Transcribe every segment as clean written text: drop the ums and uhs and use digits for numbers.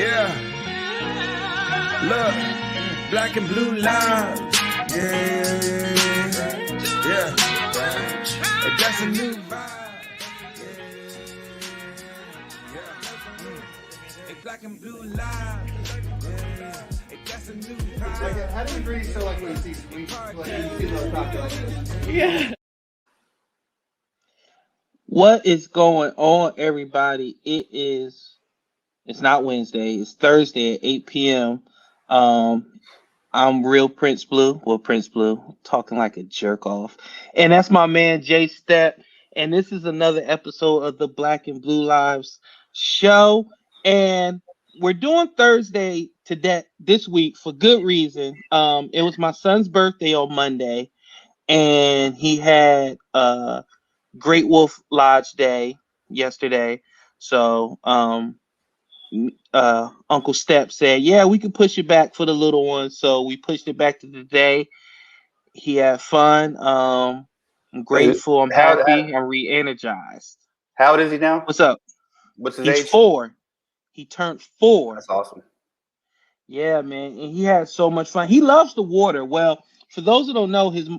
Yeah, look, black and blue lives. Yeah. That's a new vibe. Black and blue lives. That's a new vibe. Like, how do you agree? So, like, when you see those like this? Yeah. What is going on, everybody? It's not Wednesday, it's Thursday at 8 p.m. I'm real Prince Blue. Well, Prince Blue, talking like a jerk off. And that's my man Jay Step. And this is another episode of the Black and Blue Lives show. And we're doing Thursday today this week for good reason. It was my son's birthday on Monday, and he had Great Wolf Lodge Day yesterday. So Uncle Step said, yeah, we could push it back for the little one. So we pushed it back to today. He had fun. I'm grateful. I'm happy. I'm re-energized. How old is he now? What's up? What's his He's age? 4. He turned 4. That's awesome. Yeah, man. And he had so much fun. He loves the water. Well, for those who don't know, his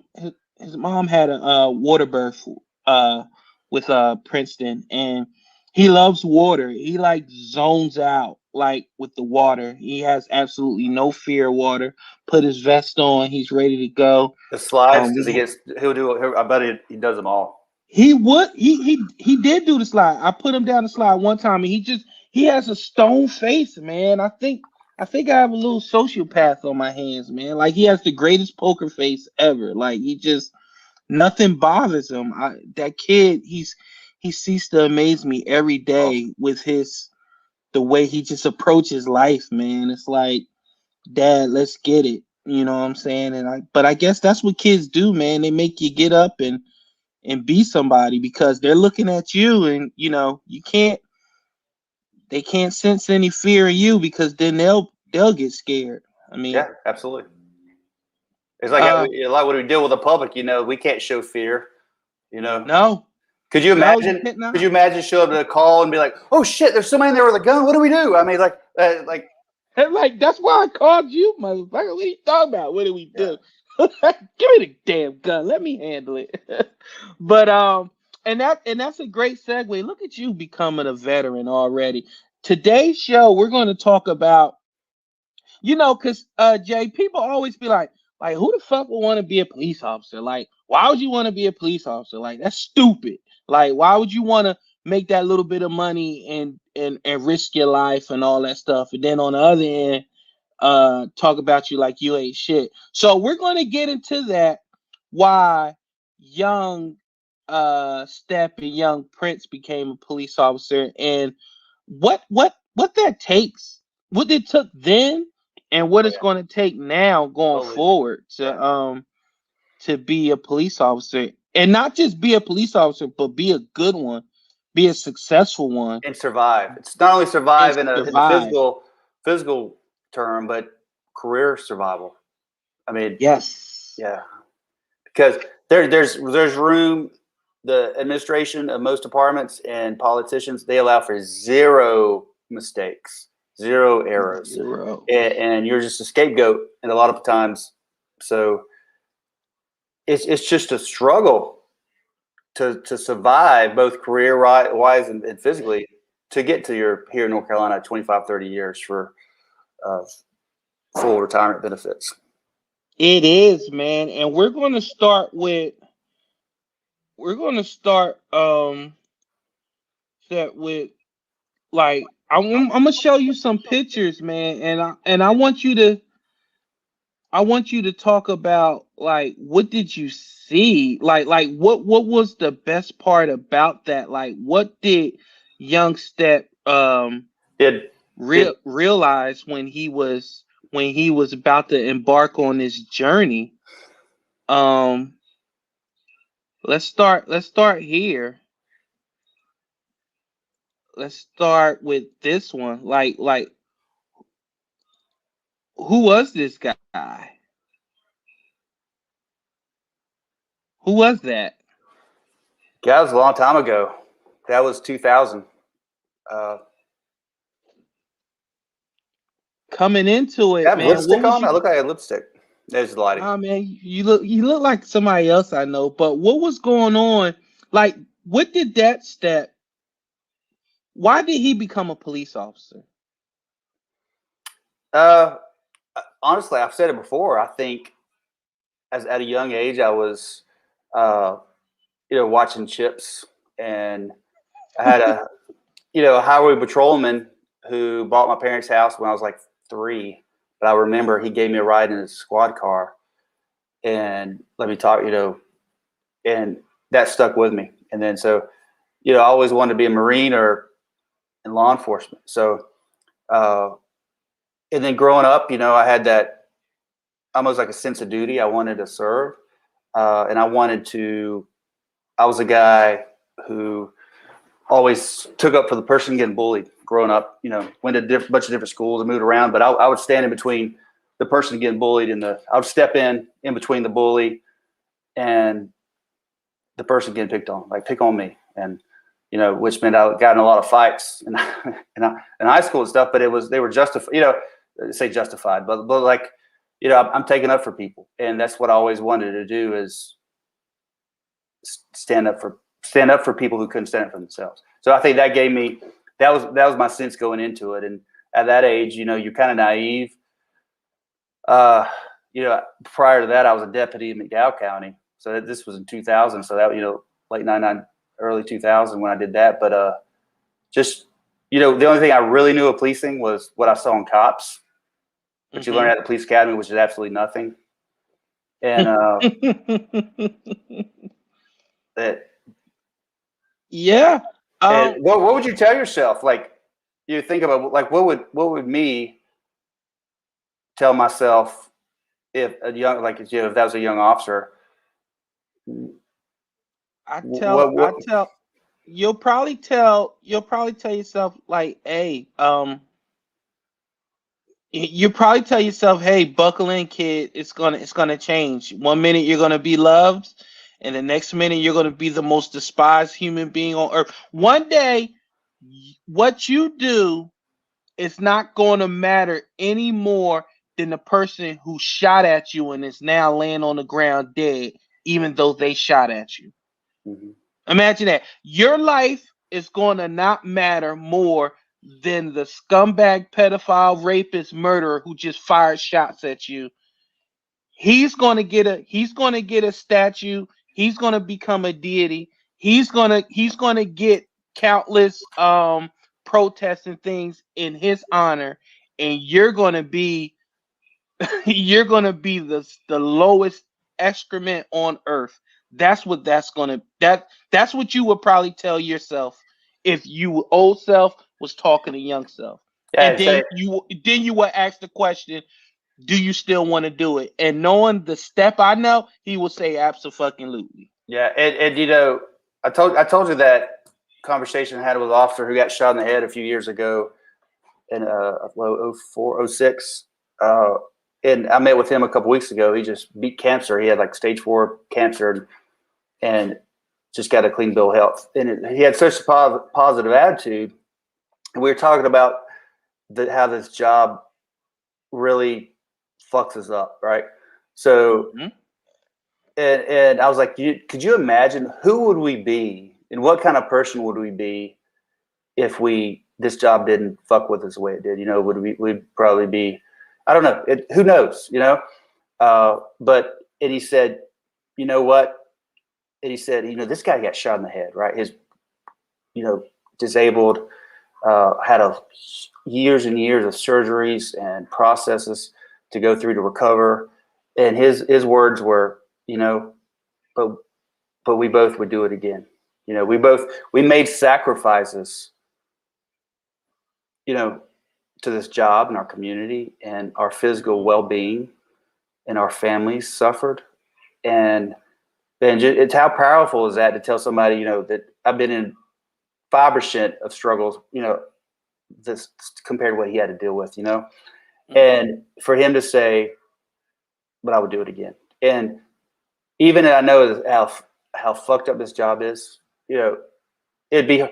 mom had a water birth with Princeton, and he loves water. He like zones out like with the water. He has absolutely no fear of water. Put his vest on. He's ready to go. The slides, I bet he does them all. He would. He did do the slide. I put him down the slide one time, and he has a stone face, man. I think I have a little sociopath on my hands, man. Like, he has the greatest poker face ever. Like, nothing bothers him. That kid, he ceased to amaze me every day with the way he just approaches life, man. It's like, Dad, let's get it. You know what I'm saying? But I guess that's what kids do, man. They make you get up and be somebody because they're looking at you, and they can't sense any fear in you, because then they'll get scared. I mean, yeah, absolutely. It's like when we deal with the public, we can't show fear. No. Could you imagine? Could you imagine show up to a call and be like, "Oh shit, there's somebody in there with a gun. What do we do?" I mean, like that's why I called you, motherfucker. What are you talking about? What do we do? Give me the damn gun. Let me handle it. But and that's a great segue. Look at you becoming a veteran already. Today's show, we're going to talk about, because Jay, people always be like, who the fuck would want to be a police officer? Like, why would you want to be a police officer? Like, that's stupid. Like, why would you want to make that little bit of money and risk your life and all that stuff? And then on the other end, talk about you like you ain't shit. So we're going to get into that, why young Step and young Prince became a police officer, and what that takes, what it took then, and what it's going to take now going forward to be a police officer, and not just be a police officer, but be a good one, be a successful one, and survive. It's not only survive in a physical term, but career survival. I mean, yes, yeah, because there's room. The administration of most departments and politicians, they allow for 0 mistakes, 0 errors, and you're just a scapegoat. And a lot of times, so it's just a struggle to survive both career wise and physically to get to here in North Carolina 25, 30 years for full retirement benefits. It is, man. And we're going to start like, I'm gonna show you some pictures, man, and I want you to talk about, like, what did you see? Like what was the best part about that? Like, what did young Step realize when he was about to embark on this journey? Let's start here. Let's start with this one. Like, who was this guy? Who was that? Yeah, that was a long time ago. That was 2000. coming into I it, have man, what lipstick was on. I you? look like a lipstick. There's the lighting. Ah, man, you look like somebody else I know. But what was going on? Like, what did that step? Why did he become a police officer? Uh, Honestly, I've said it before. I think as at a young age, I was, uh, watching Chips, and I had a highway patrolman who bought my parents' house when I was like 3. But I remember he gave me a ride in his squad car and let me talk, and that stuck with me. And then so, I always wanted to be a Marine or in law enforcement. So, uh, and then growing up, I had that almost like a sense of duty. I wanted to serve, and I was a guy who always took up for the person getting bullied growing up. Went to bunch of different schools and moved around, but I would stand in between the person getting bullied and I would step in between the bully and the person getting picked on, like pick on me. And, which meant I got in a lot of fights in high school and stuff, but they were justified, say justified, but like, I'm taking up for people. And that's what I always wanted to do is stand up for people who couldn't stand up for themselves. So I think that was my sense going into it. And at that age, you're kind of naive. Prior to that, I was a deputy in McDowell County. So this was in 2000. So that, late 99, early 2000 when I did that. But just, the only thing I really knew of policing was what I saw in Cops, but you learn at the police academy, which is absolutely nothing. And that. Yeah. And what would you tell yourself? Like, you think about like what would me tell myself if if that was a young officer? What? You'll probably tell yourself like, hey, you probably tell yourself, hey, buckle in, kid. It's gonna change. One minute you're gonna be loved, and the next minute you're gonna be the most despised human being on earth. One day, what you do is not gonna matter any more than the person who shot at you and is now laying on the ground dead, even though they shot at you. Mm-hmm. Imagine that. Your life is gonna not matter more than the scumbag, pedophile, rapist, murderer who just fired shots at you. He's gonna get a statue. He's gonna become a deity. He's gonna get countless protests and things in his honor, and you're gonna be the lowest excrement on earth. That's what that's what you would probably tell yourself if you old self was talking to young self. And Yeah. then you would ask the question, do you still want to do it? And knowing the step I know, he will say absolutely. Yeah. And I told you that conversation I had with an officer who got shot in the head a few years ago in 04, 06. And I met with him a couple weeks ago. He just beat cancer. He had like stage 4 cancer and just got a clean bill of health. And he had such a positive attitude. And we were talking about how this job really fucks us up, right? So, and I was like, could you imagine who would we be and what kind of person would we be if this job didn't fuck with us the way it did? We'd probably be, I don't know. Who knows? But and he said, you know what? And he said, this guy got shot in the head, right? His, disabled, had years and years of surgeries and processes to go through to recover. And his words were, but we both would do it again. We made sacrifices, to this job and our community and our physical well-being, and our families suffered. And then it's how powerful is that to tell somebody, that I've been in 5% of struggles, this compared to what he had to deal with, and for him to say, but I would do it again. And even I know how fucked up this job is, it'd be,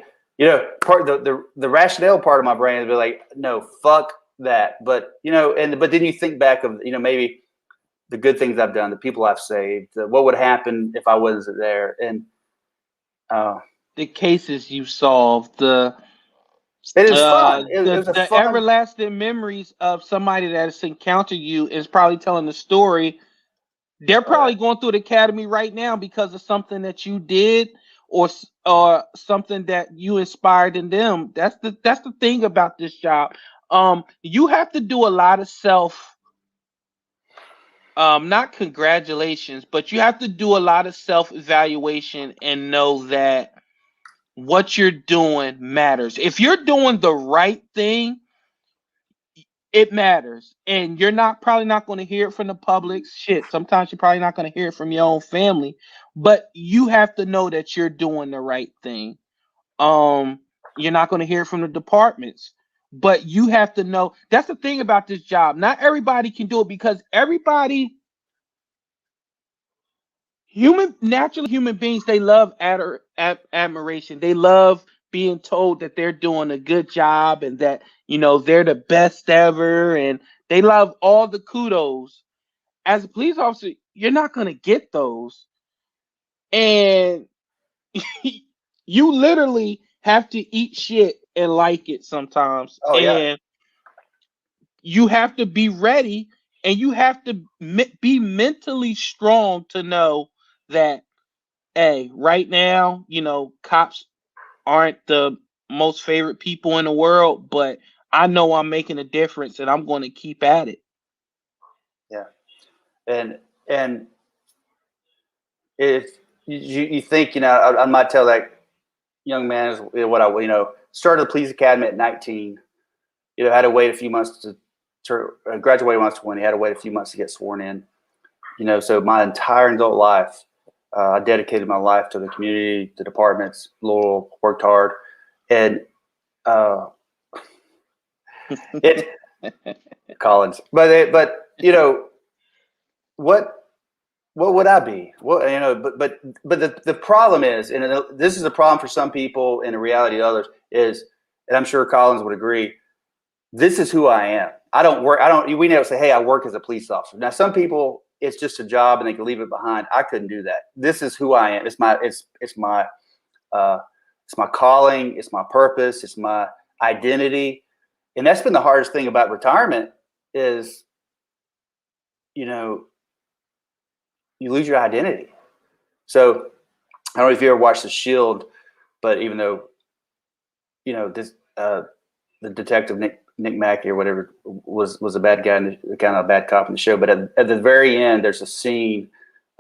part the rationale part of my brain would be like, no, fuck that. But but then you think back of maybe the good things I've done, the people I've saved, what would happen if I wasn't there, and The cases you solved, the it is fun. It was a the fun. everlasting memories of somebody that has encountered you is probably telling the story. They're Oh, probably going through the academy right now because of something that you did or something that you inspired in them. That's the thing about this job. You have to do a lot of self not congratulations, but you have to do a lot of self evaluation and know that what you're doing matters. If you're doing the right thing, it matters, and you're not probably not going to hear it from the public. Shit, sometimes you're probably not going to hear it from your own family, but you have to know that you're doing the right thing. You're not going to hear it from the departments, but you have to know. That's the thing about this job. Not everybody can do it because everybody naturally human beings, they love admiration. They love being told that they're doing a good job and that they're the best ever, and they love all the kudos. As a police officer, you're not going to get those, and you literally have to eat shit and like it sometimes, oh yeah, and you have to be ready, and you have to be mentally strong to know that, hey, right now, cops aren't the most favorite people in the world, but I know I'm making a difference and I'm going to keep at it. yeah, and if you think I might tell that young man is what I started the police academy at 19. Had to wait a few months to graduate when I was 20. Had to wait a few months to get sworn in. So my entire adult life, I dedicated my life to the community, the departments, loyal, worked hard, and it Collins. But what would I be? But the problem is, and this is a problem for some people, and the reality of others is, and I'm sure Collins would agree. This is who I am. I don't work. We never say, hey, I work as a police officer. Now, some people, it's just a job and they can leave it behind. I couldn't do that. This is who I am. It's my calling. It's my purpose. It's my identity. And that's been the hardest thing about retirement is, you lose your identity. So I don't know if you ever watched The Shield, but even though, this, the detective Nick Mackey or whatever was a bad guy and kind of a bad cop in the show. But at the very end, there's a scene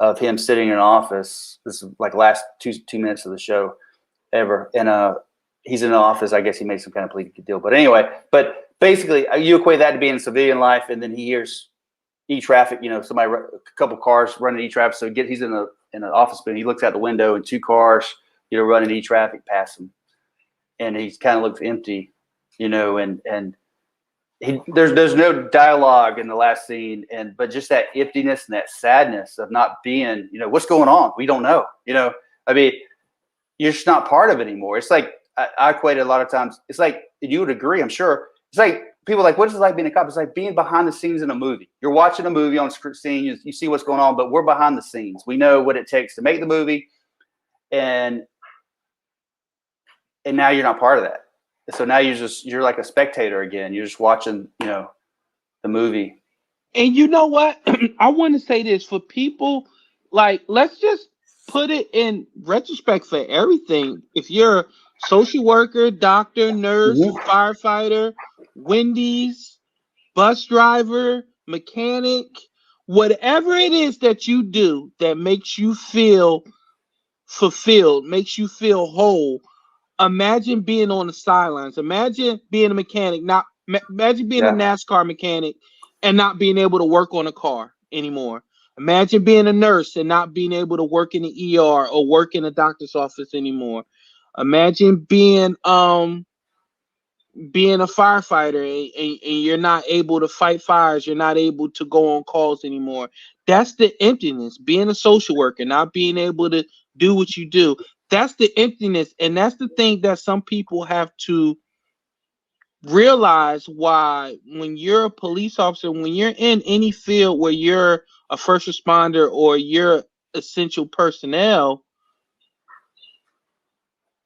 of him sitting in an office. This is like last two minutes of the show ever. And he's in an office. I guess he made some kind of plea deal. But anyway, but basically you equate that to being civilian life. And then he hears e-traffic, somebody, a couple cars running e-traffic. So he's in an office, but he looks out the window and two cars, running e-traffic past him. And he kind of looks empty, and there's no dialogue in the last scene, but just that emptiness and that sadness of not being, what's going on? We don't know, I mean, you're just not part of it anymore. It's like, I equate it a lot of times. It's like, you would agree, I'm sure. It's like people are like, what is it like being a cop? It's like being behind the scenes in a movie. You're watching a movie on screen, you see what's going on, but we're behind the scenes. We know what it takes to make the movie. And now you're not part of that. So now you're like a spectator again. You're just watching, the movie. And you know what? I want to say this for people, like, let's just put it in retrospect for everything. If you're a social worker, doctor, nurse, firefighter, Wendy's, bus driver, mechanic, whatever it is that you do that makes you feel fulfilled, makes you feel whole. Imagine being on the sidelines. Imagine being a mechanic, imagine being a NASCAR mechanic and not being able to work on a car anymore. Imagine being a nurse and not being able to work in the ER or work in a doctor's office anymore. Imagine being a firefighter and you're not able to fight fires, you're not able to go on calls anymore. That's the emptiness. Being a social worker, not being able to do what you do. That's the emptiness. And that's the thing that some people have to realize why when you're a police officer, when you're in any field where you're a first responder or you're essential personnel,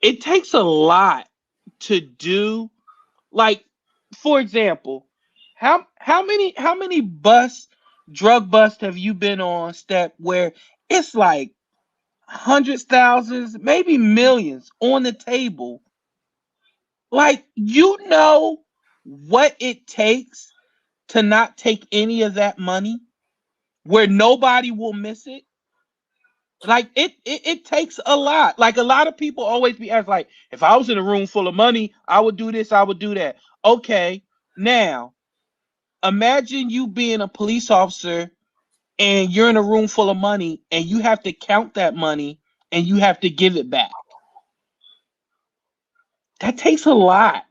it takes a lot to do. Like, for example, how many drug busts have you been on, Step, where it's like hundreds, thousands, maybe millions on the table? Like, you know what it takes to not take any of that money, where nobody will miss it. Like, it takes a lot. Like, a lot of people always be asked, like, if I was in a room full of money, I would do this, I would do that. Okay, now imagine you being a police officer and you're in a room full of money and you have to count that money and you have to give it back. That takes a lot.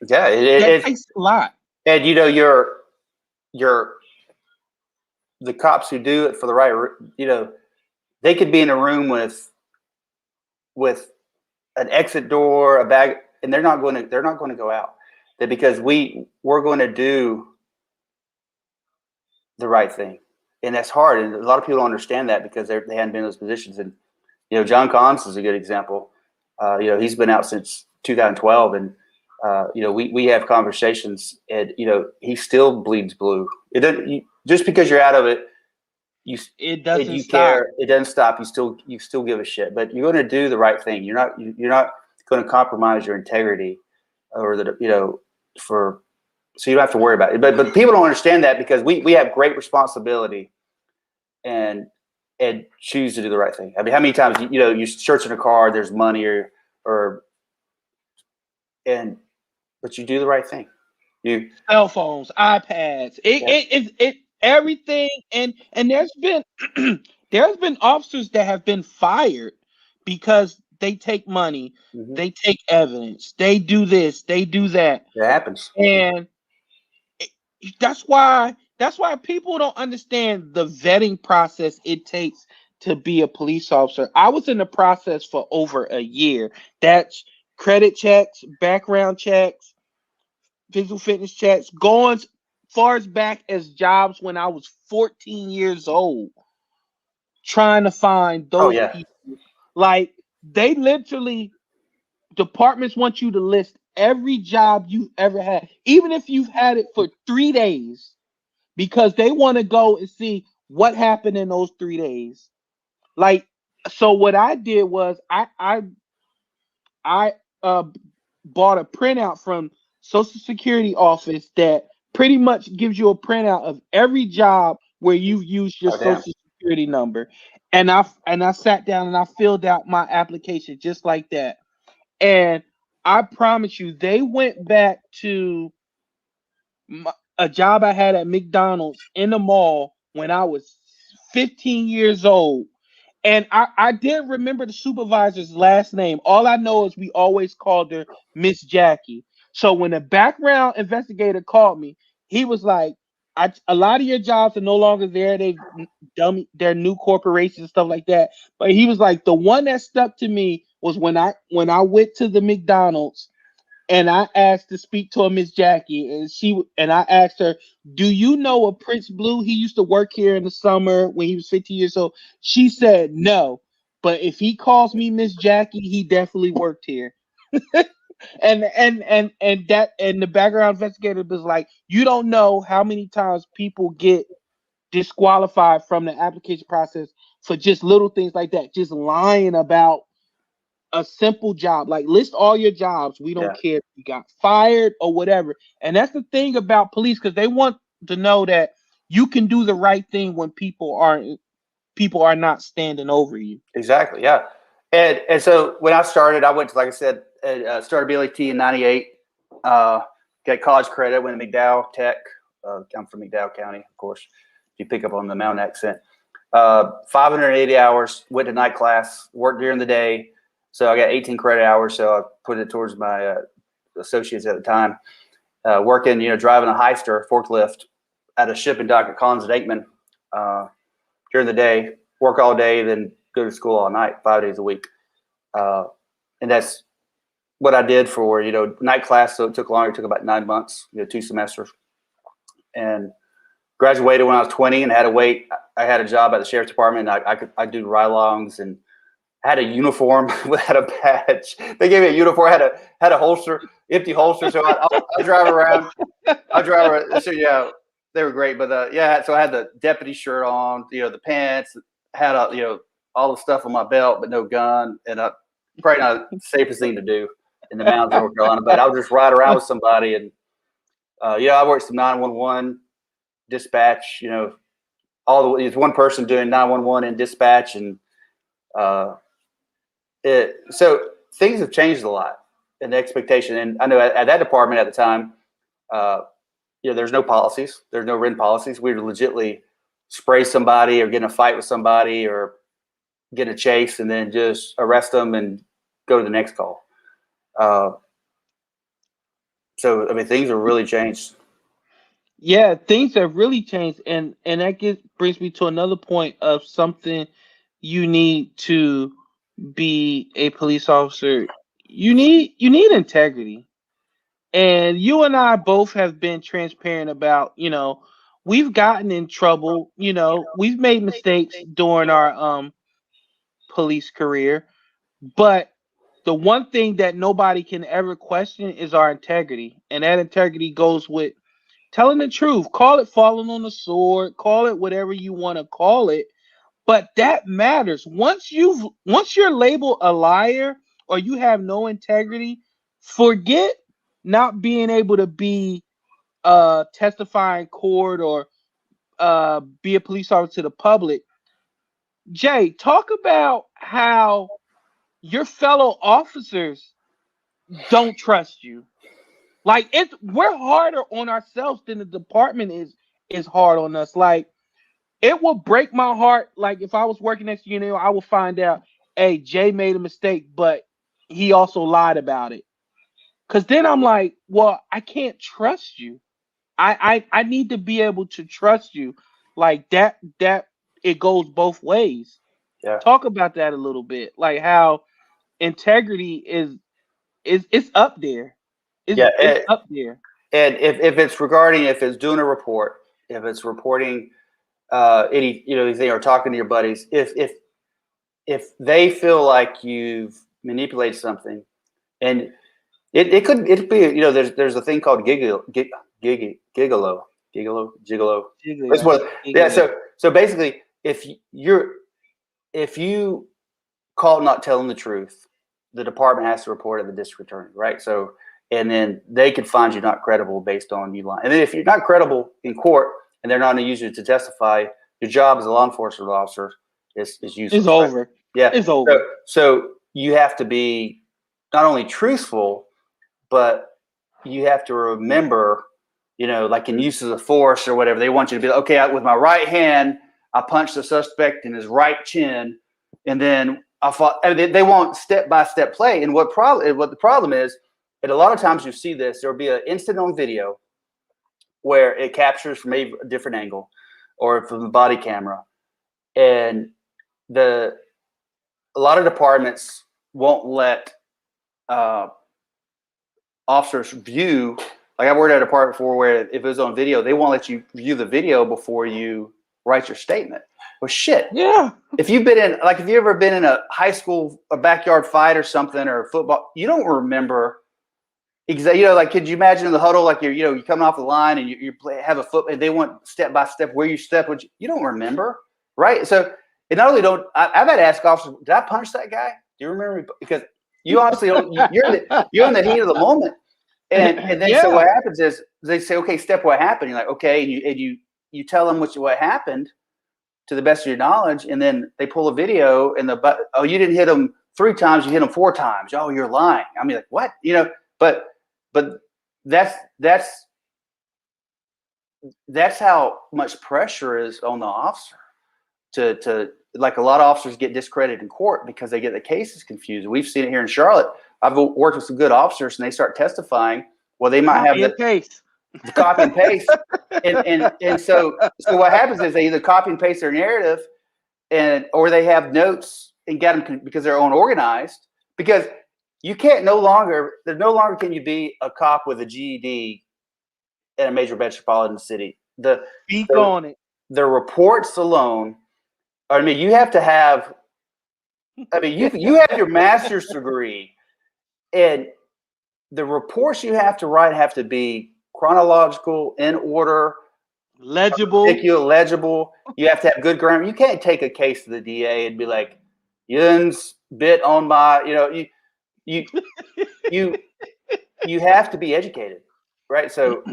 Yeah, That takes a lot. and you know, you're the cops who do it for the right, you know, they could be in a room with an exit door, a bag, and they're not going to go out. That because we're going to do the right thing, and that's hard. And a lot of people don't understand that because they hadn't been in those positions. And you know, John Cons is a good example. You know, he's been out since 2012, and you know, we have conversations, and you know, he still bleeds blue. It doesn't just because you're out of it. It doesn't you stop. care. It doesn't stop. You still give a shit, but you're going to do the right thing. You're not going to compromise your integrity, or you know, so you don't have to worry about it. But people don't understand that because we have great responsibility, and choose to do the right thing. I mean, how many times you know, you search in a car, there's money but you do the right thing. You Cell phones, iPads, it everything, and there's been there's been officers that have been fired because they take money, they take evidence, they do this, they do that. It happens, and that's why people don't understand the vetting process it takes to be a police officer. I was in the process for over a year. That's credit checks, background checks, physical fitness checks, going far as back as jobs when I was 14 years old, trying to find Oh those yeah. people. Like, they literally, departments want you to list every job you've ever had, even if you've had it for 3 days, because they want to go and see what happened in those 3 days. Like, so what I did was I bought a printout from Social Security office that pretty much gives you a printout of every job where you've used your Oh damn. Social Security number. And I sat down and I filled out my application just like that. And I promise you, they went back to a job I had at McDonald's in the mall when I was 15 years old. And I didn't remember the supervisor's last name. All I know is we always called her Miss Jackie. So when the background investigator called me, he was like, a lot of your jobs are no longer there. They're new corporations and stuff like that. But he was like, the one that stuck to me was when I went to the McDonald's and I asked to speak to a Miss Jackie, and I asked her, "Do you know a Prince Blue? He used to work here in the summer when he was 15 years old." She said no, but if he calls me Miss Jackie, he definitely worked here. And the background investigator was like, "You don't know how many times people get disqualified from the application process for just little things like that, just lying about a simple job. Like, list all your jobs. We don't care if you got fired or whatever." And that's the thing about police, because they want to know that you can do the right thing when people are not standing over you. Exactly. Yeah. And so when I started, I went to, like I said, started BLET in '98. Got college credit. Went to McDowell Tech. I'm from McDowell County, of course. You pick up on the mountain accent. 580 hours. Went to night class. Worked during the day. So I got 18 credit hours. So I put it towards my associates at the time. Working, you know, driving a Heister forklift at a shipping dock at Collins and Aikman during the day. Work all day, then go to school all night, 5 days a week. And that's what I did for, night class. So it took longer. It took about 9 months, 2 semesters, and graduated when I was 20 and had to wait. I had a job at the sheriff's department. I do ride-alongs and had a uniform without a badge. They gave me a uniform, had a holster, empty holster. So I drive around. So yeah, they were great. But yeah, so I had the deputy shirt on, the pants, had all the stuff on my belt, but no gun. And probably not the safest thing to do in the mountains of North Carolina. But I would just ride around with somebody, and I worked some 911 dispatch. It's one person doing 911 in dispatch, and so things have changed a lot in the expectation. And I know at that department at the time, there's no policies. There's no written policies. We would legitimately spray somebody or get in a fight with somebody or get a chase and then just arrest them and go to the next call. So, I mean, things have really changed. Yeah, things have really changed. And that brings me to another point of something you need to be a police officer. You need integrity. And you and I both have been transparent about, we've gotten in trouble, we've made mistakes during our police career, but the one thing that nobody can ever question is our integrity. And that integrity goes with telling the truth. Call it falling on the sword, call it whatever you want to call it, but that matters. Once you're labeled a liar or you have no integrity, forget not being able to be testify in court or be a police officer to the public. Jay, talk about how your fellow officers don't trust you. Like, we're harder on ourselves than the department is hard on us. Like, it will break my heart. Like, if I was working next to you, I will find out, hey, Jay made a mistake, but he also lied about it. Because then I'm like, well, I can't trust you. I need to be able to trust you. Like that it goes both ways. Yeah. Talk about that a little bit. Like how integrity is it's up there. It's up there. And if it's doing a report, if it's reporting anything or talking to your buddies, if they feel like you've manipulated something, and it could be, there's a thing called gigolo. That's what, yeah. So basically, if you caught not telling the truth, the department has to report it to the district attorney, right? So, and then they could find you not credible based on you lying. And then if you're not credible in court and they're not going to use you to testify, your job as a law enforcement officer is useless. It's over. Right? Yeah, it's over. So you have to be not only truthful, but you have to remember, like in uses of force or whatever, they want you to be like, okay, with my right hand, I punched the suspect in his right chin, and then I fought. They want step-by-step play. And what the problem is, and a lot of times you see this, there'll be an instant on video where it captures from a different angle or from the body camera, and a lot of departments won't let officers view. Like I worked at a department before where if it was on video, they won't let you view the video before you write your statement. Well, shit. Yeah. If you've ever been in a high school, a backyard fight or something, or football, you don't remember exactly. Like, could you imagine in the huddle, like you're coming off the line and you have a foot, and they want step by step where you step, which you don't remember, right? So, and not only I've had to ask officers, did I punch that guy? Do you remember? Because you honestly don't. You're in the heat of the moment, and then so what happens is they say, okay, step, what happened? You're like, okay, and you tell them what happened to the best of your knowledge, and then they pull a video and you didn't hit him 3 times, you hit him 4 times. Oh, you're lying. I mean, like what? But that's how much pressure is on the officer to like a lot of officers get discredited in court because they get the cases confused. We've seen it here in Charlotte. I've worked with some good officers and they start testifying. Well, they might have the copy and paste. And so what happens is they either copy and paste their narrative or they have notes and get them because they're unorganized. Because you can't no longer can you be a cop with a GED in a major metropolitan city. Speak on it. The reports alone. I mean, you have to have. I mean, you have your master's degree, and the reports you have to write have to be chronological, in order, legible. You have to have good grammar. You can't take a case to the DA and be like, "Yun's bit on my," you have to be educated, right? So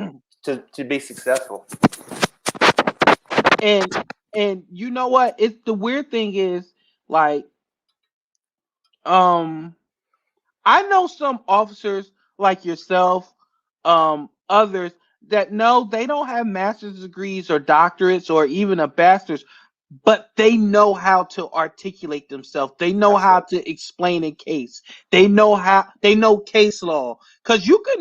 to be successful. And you know what? It's the weird thing is like, I know some officers like yourself, others that know they don't have master's degrees or doctorates or even a bachelor's, but they know how to articulate themselves. They know how to explain a case. They know case law. Because you could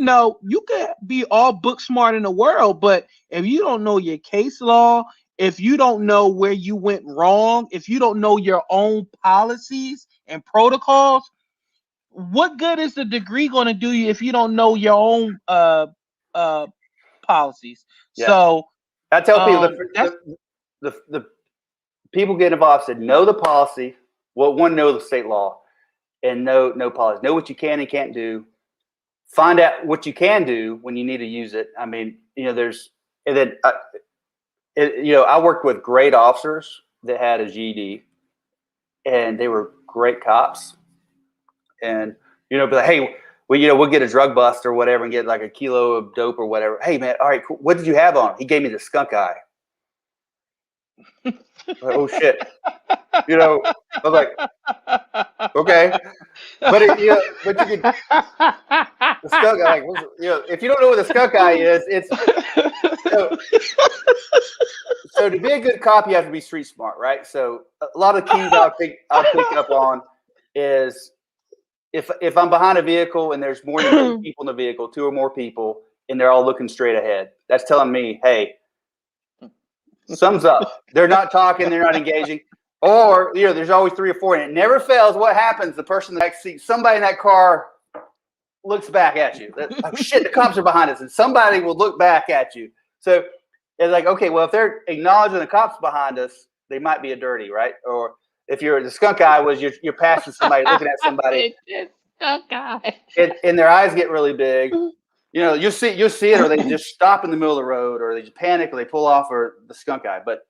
be all book smart in the world, but if you don't know your case law, if you don't know where you went wrong, if you don't know your own policies and protocols, what good is the degree going to do you if you don't know your own policies? Yeah. So I tell people the people get involved said know the policy. Well, know the state law, and know policy. Know what you can and can't do. Find out what you can do when you need to use it. I mean, there's and then I worked with great officers that had a GED, and they were great cops. And be like, hey, we'll get a drug bust or whatever and get like a kilo of dope or whatever. Hey man, all right, cool. What did you have on him? He gave me the skunk eye. Like, oh shit. I was like, okay. But you could the skunk eye, like, if you don't know what the skunk eye is, it's so to be a good cop, you have to be street smart, right? So a lot of keys I'll pick up on is if I'm behind a vehicle and there's more than 2 people in the vehicle, 2 or more people, and they're all looking straight ahead, that's telling me, hey, sums up. They're not talking, they're not engaging. Or, there's always 3 or 4, and it never fails. What happens? The person in the back seat, somebody in that car looks back at you. Like, shit, the cops are behind us, and somebody will look back at you. So it's like, okay, well, if they're acknowledging the cops behind us, they might be a dirty, right? Or if the skunk eye was you're passing somebody, looking at somebody, skunk eye, and their eyes get really big. You'll see it, or they just stop in the middle of the road, or they just panic, or they pull off, or the skunk eye. But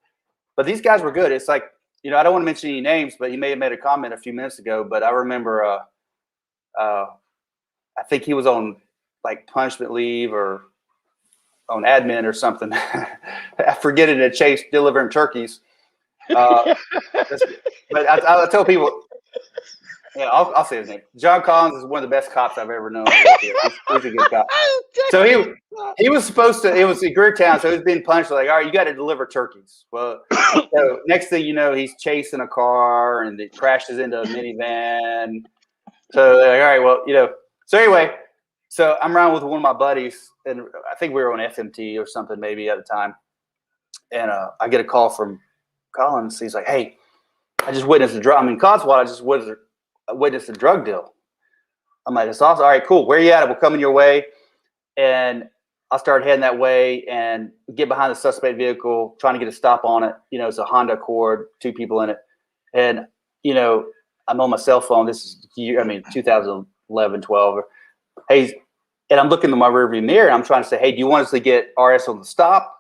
these guys were good. It's like, I don't want to mention any names, but he may have made a comment a few minutes ago. But I remember, I think he was on like punishment leave or on admin or something. I forget it at Chase delivering turkeys. But I tell people, I'll say his name. John Collins is one of the best cops I've ever known. He's a good cop. So he was supposed to. It was in Greertown, so he was being punished. Like, all right, you got to deliver turkeys. Well, so next thing you know, he's chasing a car and it crashes into a minivan. So they're like, all right, well, So anyway, so I'm around with one of my buddies, and I think we were on FMT or something maybe at the time, and I get a call from Collins. He's like, hey, I just witnessed a drug. I'm in Cotswold. I just witnessed a drug deal. I'm like, it's awesome. All right, cool. Where you at? We're coming your way. And I started heading that way and get behind the suspect vehicle, trying to get a stop on it. It's a Honda Accord, 2 people in it. And, I'm on my cell phone. This is 2011, 12. Hey, and I'm looking in my rearview mirror. And I'm trying to say, hey, do you want us to get RS on the stop?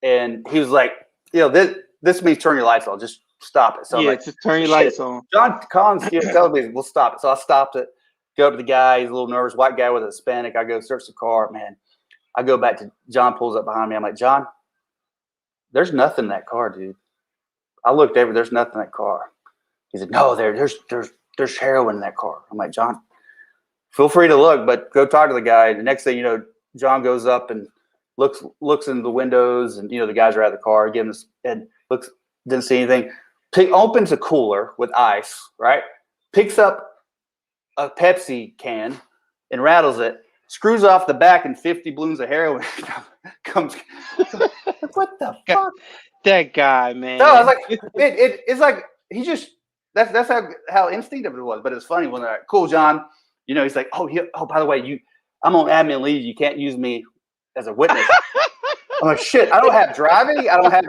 And he was like, this means turn your lights on. Just stop it. So I'm like, just turn your lights on. John Collins tells me we'll stop it. So I stopped it. Go up to the guy. He's a little nervous. White guy with a Hispanic. I go search the car. Man, I go back to John. Pulls up behind me. I'm like, John, there's nothing in that car, dude. I looked over. There's nothing in that car. He said, no, there's heroin in that car. I'm like, John, feel free to look, but go talk to the guy. The next thing you know, John goes up and looks in the windows, and the guys are out of the car. Give him this, and looks, didn't see anything. Opens a cooler with ice, right? Picks up a Pepsi can and rattles it, screws off the back, and 50 balloons of heroin comes. What the fuck? That guy, man. No, I was like, it's like he just that's how instinctive it was. But it's funny when they're like, cool, John, You know, he's like, oh, by the way, I'm on admin leave. You can't use me as a witness. I'm like, shit, I don't have driving. I don't have,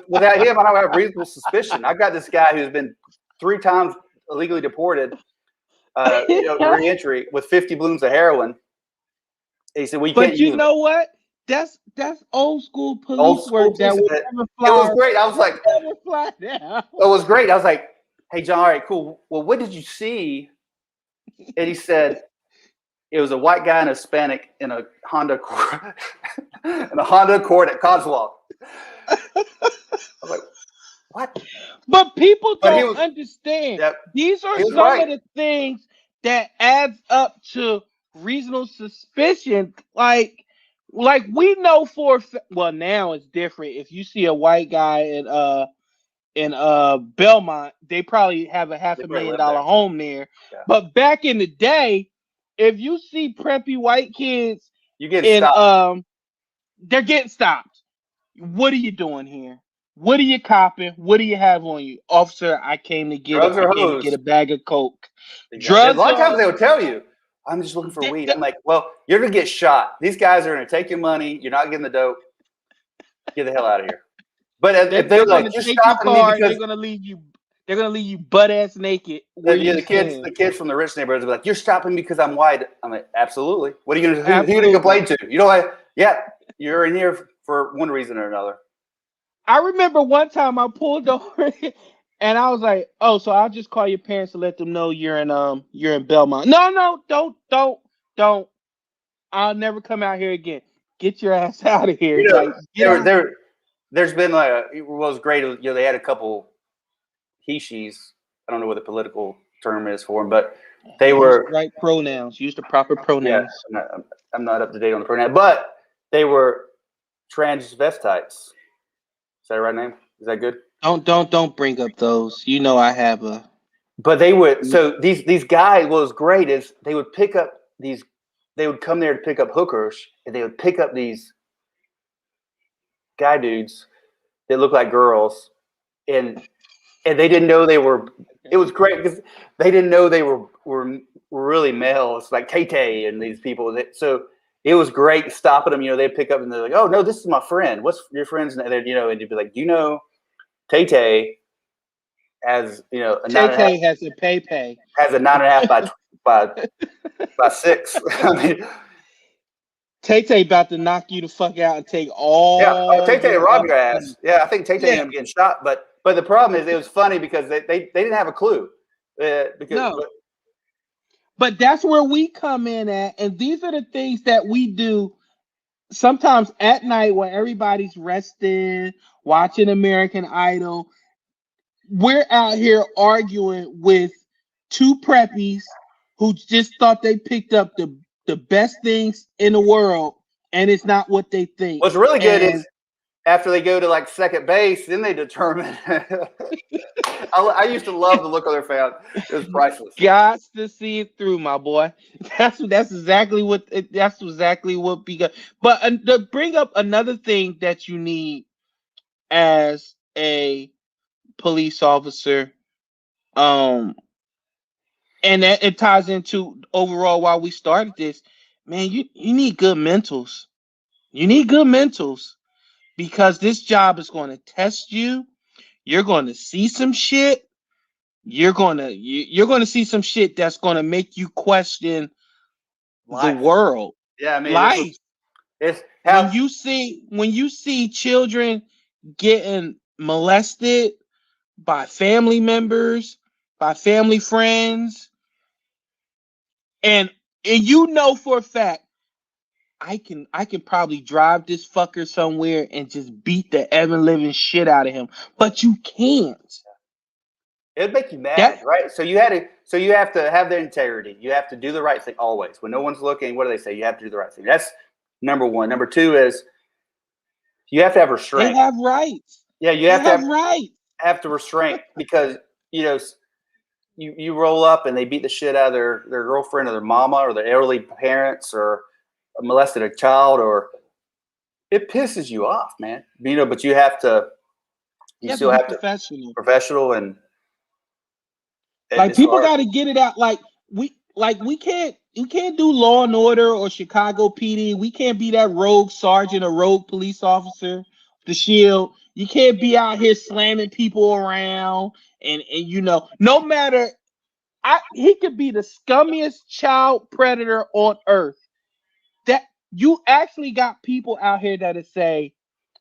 without him, I don't have reasonable suspicion. I've got this guy who's been 3 times illegally deported, reentry with 50 blooms of heroin. He said, well, you can't use you know what? That's old school police work that would never fly. It was great. I was like, never fly down. It was great. I was like, hey, John, all right, cool. Well, what did you see? And he said, it was a white guy and a Hispanic in a Honda Accord, at Codswallop. I was like, what? But people don't understand. Yep, these are some of the things that adds up to reasonable suspicion. Like we know now it's different. If you see a white guy in Belmont, they probably have a $500,000 home there. Yeah. But back in the day, if you see preppy white kids, you get stopped. They're getting stopped. What are you doing here? What are you copping? What do you have on you, officer? I came to get a bag of coke. Drugs. A lot of times they will tell you, I'm just looking for weed. I'm like, well, you're gonna get shot. These guys are gonna take your money. You're not getting the dope. Get the hell out of here. But if they're like, you're stopping me because they're gonna leave you. They're gonna leave you butt ass naked. The kids from the rich neighborhoods are like, you're stopping me because I'm white. I'm like, absolutely. What are you gonna do? Who are you gonna complain to? You know what? Yeah, you're in here for one reason or another. I remember one time I pulled over and I was like, oh, so I'll just call your parents to let them know you're in Belmont. No, don't. I'll never come out here again. Get your ass out of here. You know, there's been it was great. You know, they had a couple he/she's. I don't know what the political term is for them, but they were right pronouns. Use the proper pronouns. Yeah, I'm not up to date on the pronoun, but they were transvestites. Is that the right name? Is that good? Don't bring up those. You know I have a. But they would. So these guys. What was great is they would pick up these. They would come there to pick up hookers, and they would pick up these guy dudes that look like girls, and they didn't know they were. It was great because they didn't know they were really males, like Tay and these people. So it was great stopping them. You know, they'd pick up and they're like, "Oh no, this is my friend. What's your friend's name?" And you'd be like, "Do you know Tay has Tay has a pay has a 9.5 by 6." I mean, Tay about to knock you the fuck out and take all. Yeah, Tay robbed your ass. Yeah, I think Tay ended up getting shot. But the problem is, it was funny because they didn't have a clue. But that's where we come in at, and these are the things that we do sometimes at night when everybody's resting, watching American Idol. We're out here arguing with 2 preppies who just thought they picked up the best things in the world, and it's not what they think. What's really good is after they go to like second base, then they determine. I used to love the look on their face. It was priceless. Got to see it through, my boy. That's exactly what we got. But to bring up another thing that you need as a police officer, and that it ties into overall why we started this, man. You need good mentals. You need good mentals because this job is going to test you. You're going to see some shit. You're going to see some shit that's going to make you question the world. Yeah, I mean, life. When you see children getting molested by family members, by family friends, and you know for a fact, I can probably drive this fucker somewhere and just beat the ever living shit out of him, but you can't. It'd make you mad, right? So you have to have the integrity. You have to do the right thing always. When no one's looking, what do they say? You have to do the right thing. That's number one. Number two is you have to have restraint. They have rights. Yeah, you have to have rights. Have to restraint because you roll up and they beat the shit out of their girlfriend or their mama or their elderly parents or molested a child, or it pisses you off, man. But you have to. You still have to professional and like people got to get it out. Like like we can't do Law and Order or Chicago PD. We can't be that rogue sergeant or rogue police officer, the Shield. You can't be out here slamming people around and no matter he could be the scummiest child predator on earth. That you actually got people out here that say,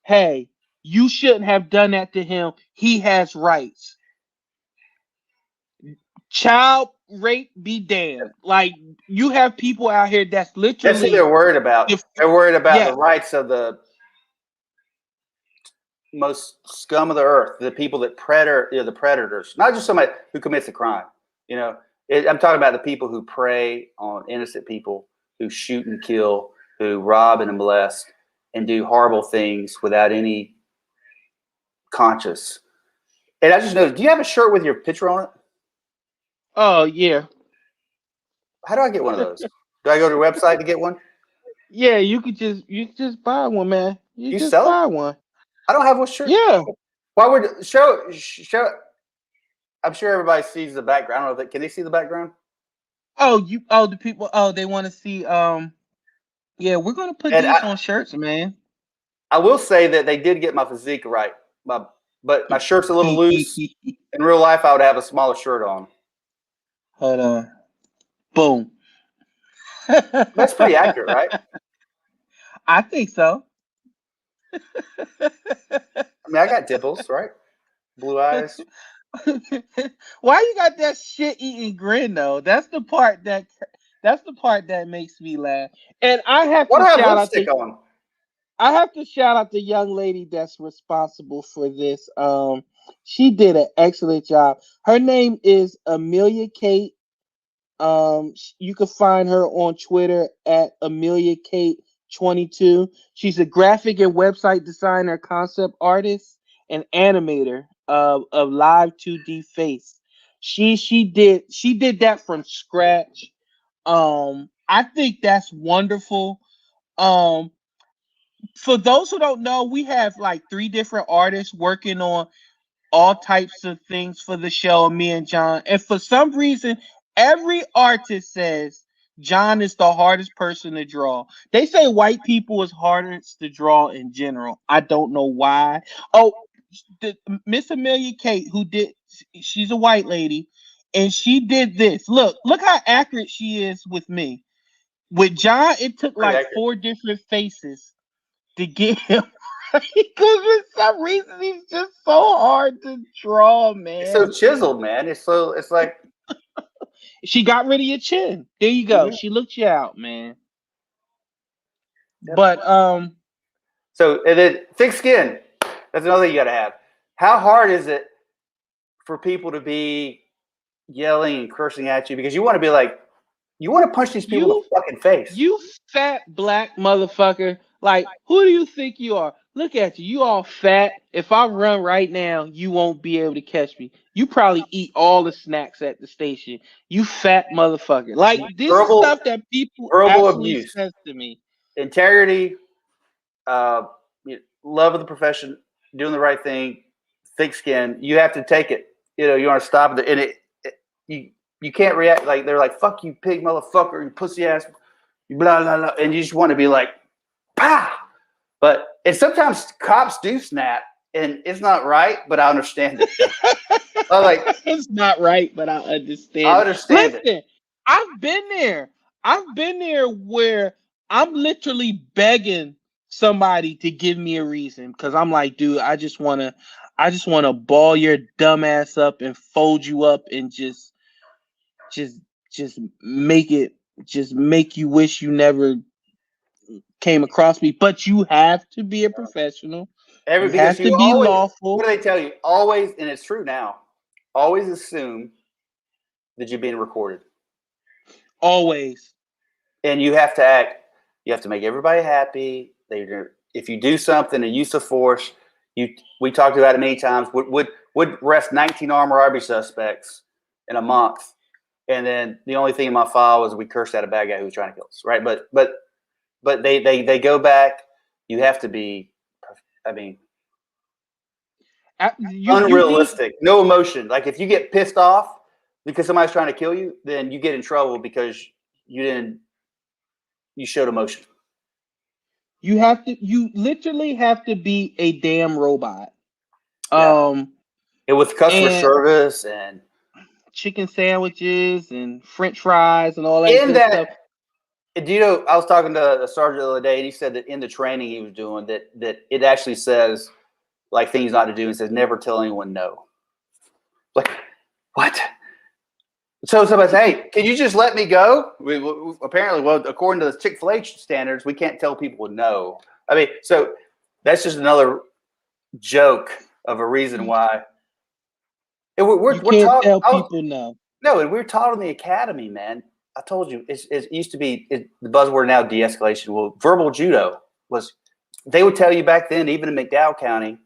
"Hey, you shouldn't have done that to him. He has rights." Child rape be damned. Like you have people out here that's That's who literally they're worried about. They're worried about yeah. the rights of the most scum of the earth, the people that the predators, not just somebody who commits a crime. I'm talking about the people who prey on innocent people, who shoot and kill, who rob and molest, and do horrible things without any conscience. And I just noticed, do you have a shirt with your picture on it? Oh yeah. How do I get one of those? Do I go to the website to get one? Yeah, you could just buy one, man. You just sell buy them? one. I don't have one shirt. Yeah. Why would show? I'm sure everybody sees the background. I don't know if can they see the background? The people they want to see yeah, we're gonna put these on shirts, man. I will say that they did get my physique right. But my shirt's a little loose. In real life, I would have a smaller shirt on. Hold on. Boom. That's pretty accurate, right? I think so. I mean, I got dimples, right? Blue eyes. Why you got that shit eating grin though? That's the part that makes me laugh. And I have to shout out to I have to shout out the young lady that's responsible for this. She did an excellent job. Her name is Amelia Kate. You can find her on Twitter at Amelia Kate 22. She's a graphic and website designer, concept artist, and animator of live 2D face. She did that from scratch. I think that's wonderful. Um, for those who don't know, we have like 3 different artists working on all types of things for the show, me and John. And for some reason, every artist says John is the hardest person to draw. They say white people is hardest to draw in general. I don't know why. Oh, Miss Amelia Kate, she's a white lady, and she did this. Look how accurate she is with me. With John, it took like 4 different faces to get him right, because for some reason he's just so hard to draw, man. It's so chiseled, man. It's like she got rid of your chin. There you go. Mm-hmm. She looked you out, man. Yep. But so and then thick skin. That's another thing you gotta have. How hard is it for people to be yelling and cursing at you because you want to be like, you want to punch these people in the fucking face? You fat black motherfucker. Like, who do you think you are? Look at you. You all fat. If I run right now, you won't be able to catch me. You probably eat all the snacks at the station. You fat motherfucker. Like, this is stuff that people actually says to me. Integrity, love of the profession, doing the right thing, thick skin. You have to take it. You want to stop it. And you can't react like they're like, fuck you, pig motherfucker, you pussy ass, blah, blah, blah. And you just want to be like, pow. And sometimes cops do snap, and it's not right, but I understand it. It's not right, but I understand. Listen, it. I've been there. I've been there where I'm literally begging somebody to give me a reason because I'm like, dude, I just wanna ball your dumb ass up and fold you up and just make you wish you never came across me. But you have to be a professional. You have to be lawful. What do they tell you? Always, and it's true now, always assume that you're being recorded. Always. And you have to act, you have to make everybody happy. If you do something, a use of force, we talked about it many times, would arrest 19 armed robbery suspects in a month. And then the only thing in my file was we cursed out a bad guy who was trying to kill us, right? But they go back. You have to be, unrealistic. No emotion. Like if you get pissed off, because somebody's trying to kill you, then you get in trouble because you showed emotion. You literally have to be a damn robot. Yeah. And with customer and service and chicken sandwiches and French fries and all that in good that, stuff. do you know, I was talking to a sergeant the other day, and he said that in the training he was doing that it actually says like things not to do. It says never tell anyone no. Like, what? So somebody says, hey, can you just let me go? Apparently, well, according to the Chick-fil-A standards, we can't tell people no. I mean, so that's just another joke of a reason why. And we're You can't taught, tell people no. No, and we're taught in the academy, man. I told you, it used to be the buzzword now, de-escalation. Well, verbal judo was, they would tell you back then, even in McDowell County,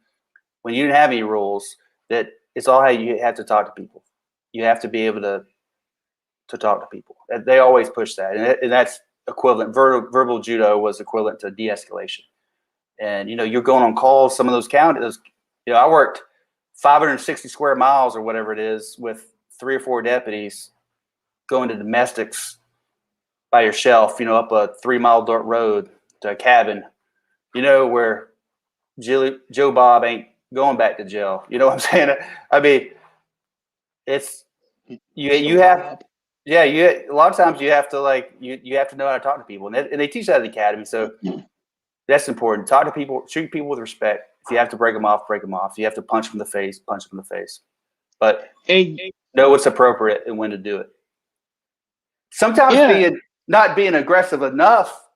when you didn't have any rules, that it's all how you have to talk to people. You have to be able to talk to people. They always push that, and that's equivalent. Verbal judo was equivalent to de-escalation. And you're going on calls. Some of those counties, I worked 560 square miles or whatever it is with 3 or 4 deputies going to domestics by yourself. Up a 3-mile dirt road to a cabin. Where Joe Bob ain't going back to jail. You know what I'm saying? I mean, it's you have. Yeah, a lot of times you have to you have to know how to talk to people, and they teach that at the academy. So that's important. Talk to people, treat people with respect. If you have to break them off, break them off. If you have to punch them in the face, punch them in the face. But know what's appropriate and when to do it. Sometimes not being aggressive enough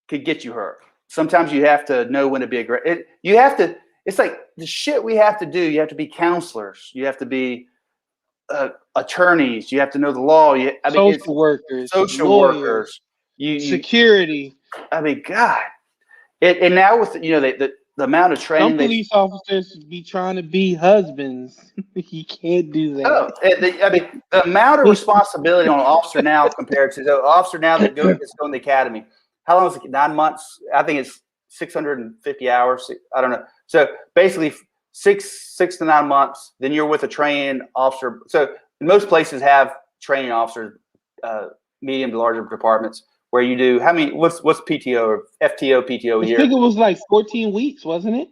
could get you hurt. Sometimes you have to know when to be aggressive. It's like the shit we have to do. You have to be counselors. You have to be attorneys. You have to know the law. Social workers, lawyers, security. I mean, God. And now with the amount of training, some police officers be trying to be husbands. You can't do that. Oh, I mean, the amount of responsibility on an officer now compared to the officer now that's going to the academy. How long is it? 9 months? I think it's 650 hours. I don't know. So basically, 6 to 9 months. Then you're with a training officer. So most places have training officers, medium to larger departments, where you do how many? What's PTO or FTO PTO a year? I think it was like 14 weeks, wasn't it?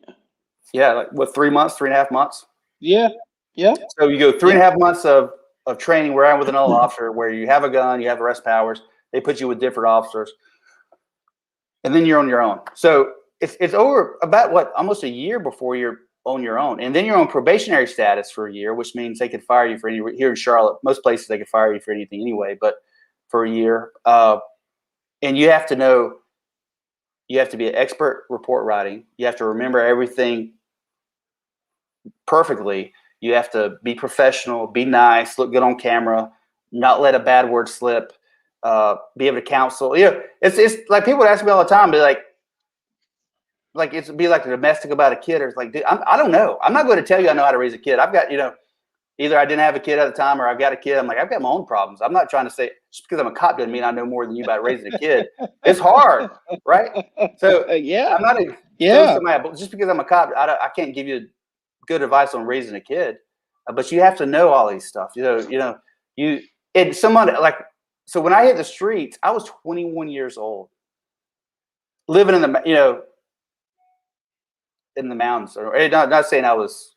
Yeah, like what, 3 months, 3.5 months? Yeah. So you go 3.5 months of training where I'm with another officer, where you have a gun, you have arrest powers. They put you with different officers, and then you're on your own. So it's over about almost a year before you're on your own, and then you're on probationary status for a year, which means they could fire you for any. Here in Charlotte, most places they could fire you for anything anyway, but for a year, and you have to know. You have to be an expert report writing. You have to remember everything perfectly. You have to be professional, be nice, look good on camera, not let a bad word slip, be able to counsel. It's like people would ask me all the time, be like it's be like a domestic about a kid, or it's like, dude, I don't know. I'm not going to tell you I know how to raise a kid. I've got, either I didn't have a kid at the time or I've got a kid. I'm like, I've got my own problems. I'm not trying to say just because I'm a cop doesn't mean I know more than you about raising a kid. It's hard, right? So I'm not somebody, just because I'm a cop, I can't give you good advice on raising a kid, but you have to know all these stuff. And someone so when I hit the streets, I was 21 years old, living in the in the mountains. Or not saying I was.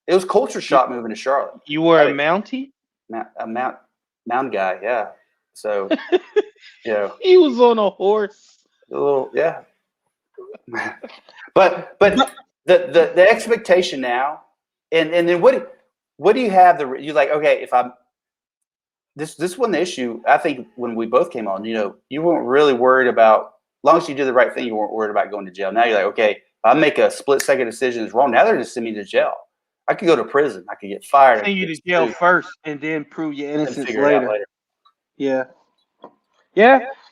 It was culture shock moving to Charlotte. You were a Mountie? A mountain guy, yeah. So he was on a horse. A little, yeah. but the expectation now, and then what do you have? You like, okay, if I'm this one the issue. I think when we both came on, you weren't really worried about, as long as you did the right thing, you weren't worried about going to jail. Now you're like, okay, if I make a split second decision that's wrong, now they're just sending me to jail. I could go to prison. I could get fired. Send you to jail first, and then prove your innocence later. Yeah,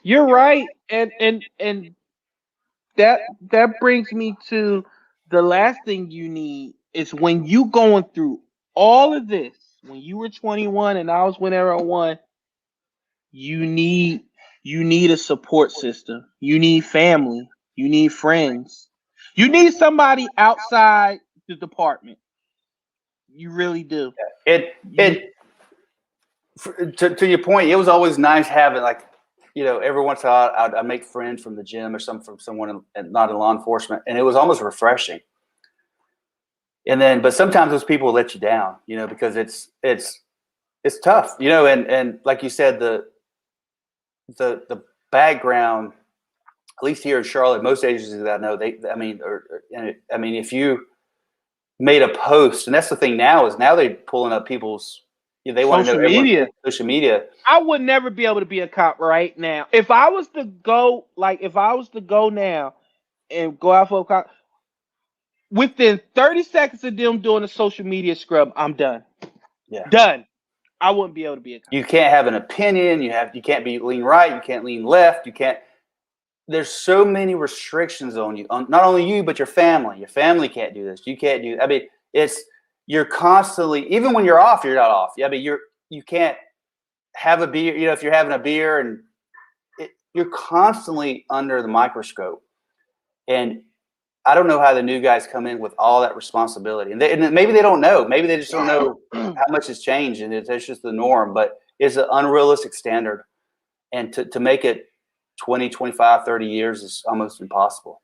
you're right, and that brings me to the last thing you need is when you going through all of this. When you were 21 and I was whenever I was, you need a support system. You need family. You need friends. You need somebody outside the department. You really do. To your point, it was always nice having every once in a while I'd make friends from the gym or from someone not in law enforcement, and it was almost refreshing. And then, but sometimes those people let you down, because it's tough, and like you said, the background, at least here in Charlotte, most agencies that I know, if you made a post, and that's the thing now they're pulling up people's, they want to know social media. I would never be able to be a cop right now. If I was to go now and go out for a cop, within 30 seconds of them doing a social media scrub, I'm done. Yeah. Done. I wouldn't be able to be a cop. You can't have an opinion. You can't lean right. You can't lean left. There's so many restrictions on you, not only you, but your family. Your family can't do this. You can't do, you're constantly, even when you're off, you're not off. You can't have a beer, if you're having a beer, and you're constantly under the microscope. And I don't know how the new guys come in with all that responsibility, and maybe they don't know. Maybe they just don't know how much has changed, and it's just the norm. But it's an unrealistic standard, and to make it 20, 25, 30 years is almost impossible.